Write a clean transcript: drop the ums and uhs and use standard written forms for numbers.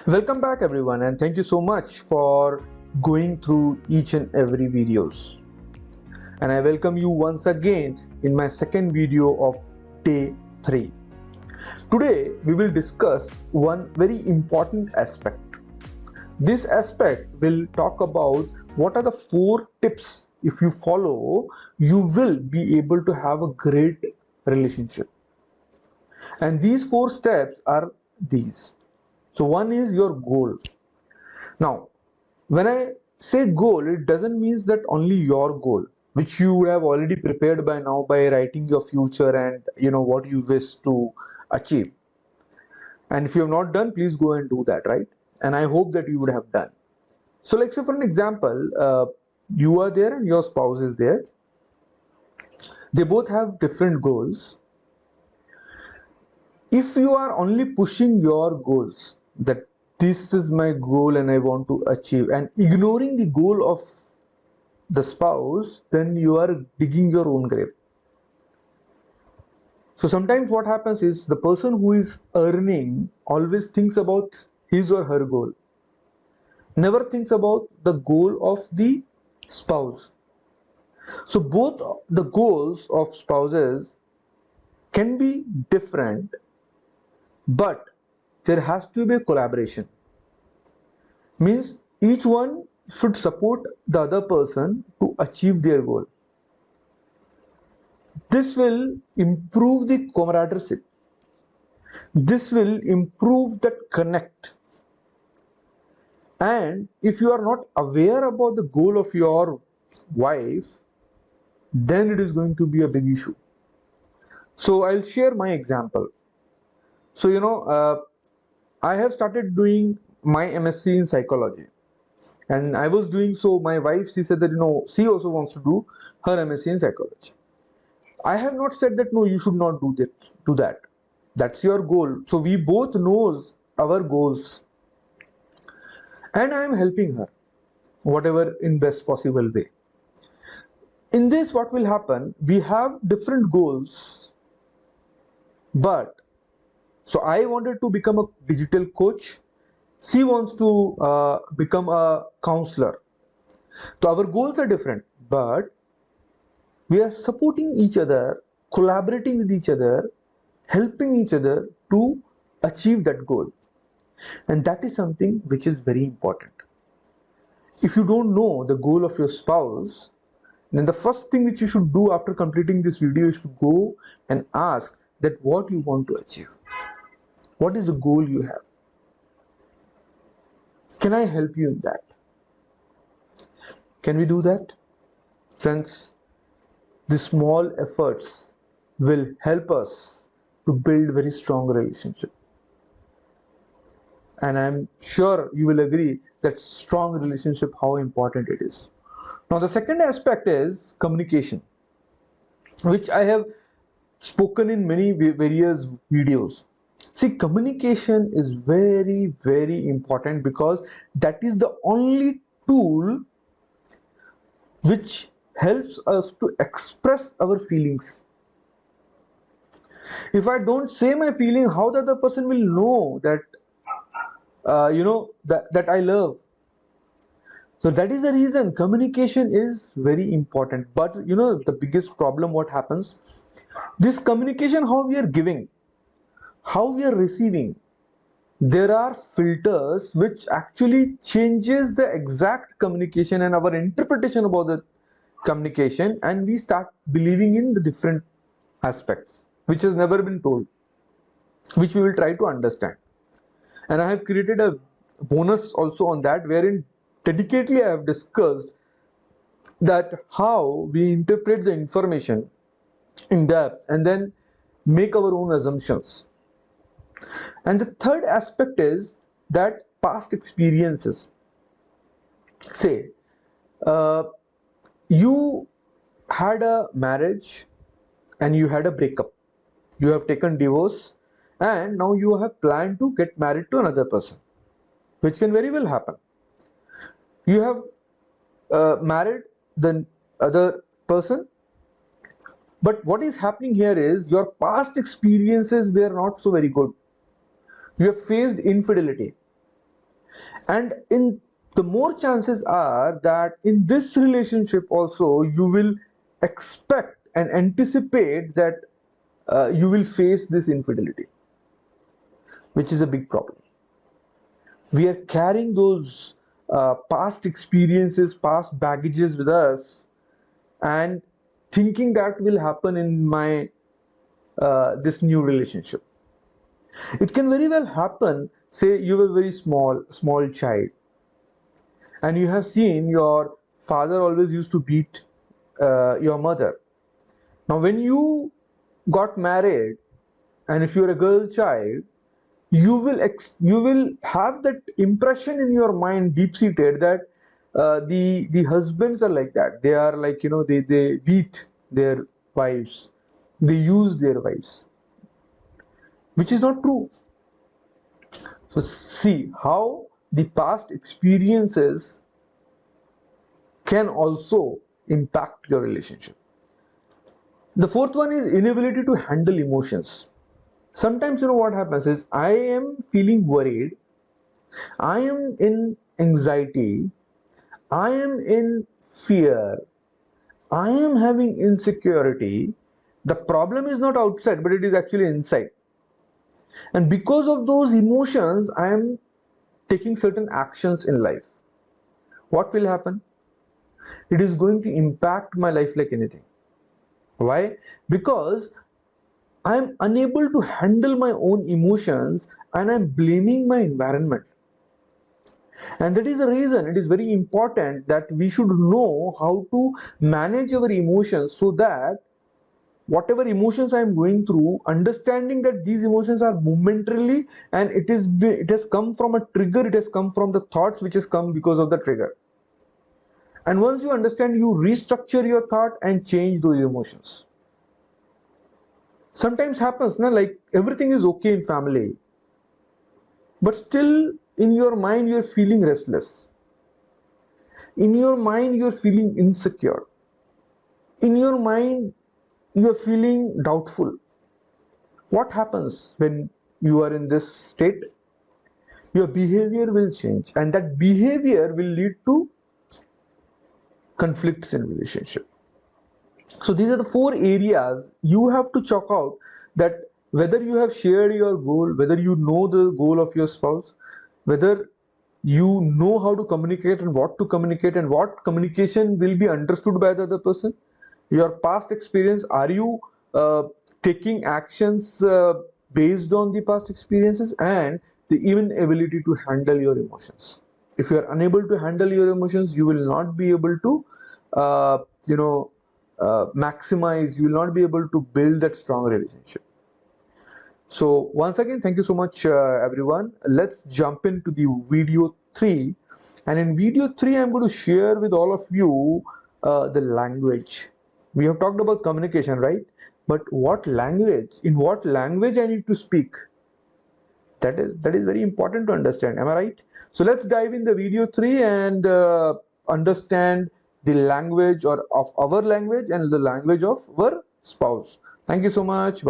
Welcome back everyone, and thank you so much for going through each and every videos. And I welcome you once again in my second video of day 3. Today we will discuss one very important aspect. This aspect will talk about what are the 4 tips if you follow you will be able to have a great relationship. And these 4 steps are these. So one is your goal. Now, when I say goal, it doesn't mean that only your goal, which you would have already prepared by now by writing your future and what you wish to achieve. And if you have not done, please go and do that, right? And I hope that you would have done. So, like say for an example, you are there and your spouse is there. They both have different goals. If you are only pushing your goals, that this is my goal and I want to achieve, and ignoring the goal of the spouse, then you are digging your own grave. So sometimes what happens is the person who is earning always thinks about his or her goal, never thinks about the goal of the spouse. So both the goals of spouses can be different, but there has to be a collaboration. Means each one should support the other person to achieve their goal. This will improve the camaraderie. This will improve that connect. And if you are not aware about the goal of your wife, then it is going to be a big issue. So I'll share my example. So I have started doing my MSc in psychology, and I was doing so. My wife, she said that she also wants to do her MSc in psychology. I have not said that no, you should not do that. Do that. That's your goal. So we both knows our goals, and I am helping her, whatever in best possible way. In this, what will happen? We have different goals, but so I wanted to become a digital coach. She wants to become a counselor. So our goals are different, but we are supporting each other, collaborating with each other, helping each other to achieve that goal. And that is something which is very important. If you don't know the goal of your spouse, then the first thing which you should do after completing this video is to go and ask that what you want to achieve. What is the goal you have? Can I help you in that? Can we do that? Friends, the small efforts will help us to build very strong relationship. And I'm sure you will agree that strong relationship, how important it is. Now the second aspect is communication, which I have spoken in many various videos. See, communication is very, very important because that is the only tool which helps us to express our feelings. If I don't say my feeling, how the other person will know that that I love? So that is the reason communication is very important. But the biggest problem what happens, this communication, how we are giving, how we are receiving, there are filters which actually changes the exact communication and our interpretation about the communication, and we start believing in the different aspects which has never been told, which we will try to understand. And I have created a bonus also on that, wherein dedicatedly I have discussed that how we interpret the information in depth and then make our own assumptions. And the third aspect is that past experiences. Say, uh, you had a marriage and you had a breakup, you have taken divorce, and now you have planned to get married to another person, which can very well happen. You have married the other person, but what is happening here is your past experiences were not so very good. You have faced infidelity, And in the more chances are that in this relationship also you will expect and anticipate that you will face this infidelity, which is a big problem. We are carrying those past experiences, past baggages with us, and thinking that will happen in my this new relationship. It can very well happen. Say you were a very small child, and you have seen your father always used to beat your mother. Now, when you got married, and if you're a girl child, you will have that impression in your mind, deep seated, that the husbands are like that. They are like, they beat their wives, they use their wives, which is not true. So see how the past experiences can also impact your relationship. The fourth one is inability to handle emotions. Sometimes, what happens is, I am feeling worried, I am in anxiety, I am in fear, I am having insecurity. The problem is not outside, but it is actually inside. And because of those emotions, I am taking certain actions in life. What will happen? It is going to impact my life like anything. Why? Because I am unable to handle my own emotions and I am blaming my environment. And that is the reason it is very important that we should know how to manage our emotions, so that whatever emotions I am going through, understanding that these emotions are momentarily, and it has come from a trigger, it has come from the thoughts which has come because of the trigger. And once you understand, you restructure your thought and change those emotions. Sometimes happens na, like everything is okay in family, but still in your mind you're feeling restless, in your mind you're feeling insecure, in your mind you're feeling doubtful. What happens when you are in this state? Your behavior will change, and that behavior will lead to conflicts in relationship. So these are the four areas you have to chalk out, that whether you have shared your goal, whether you know the goal of your spouse, whether you know how to communicate and what communication will be understood by the other person, your past experience, are you uh, taking actions based on the past experiences, and the even ability to handle your emotions. If you are unable to handle your emotions, you will not be able to uh, you know maximize, you will not be able to build that strong relationship. So once again, thank you so much, everyone. Let's jump into the video 3. And in video 3, I'm going to share with all of you the language. We have talked about communication, right? But what language, in what language I need to speak? That is very important to understand. Am I right? So let's dive in the video 3 and understand the language or of our language and the language of our spouse. Thank you so much.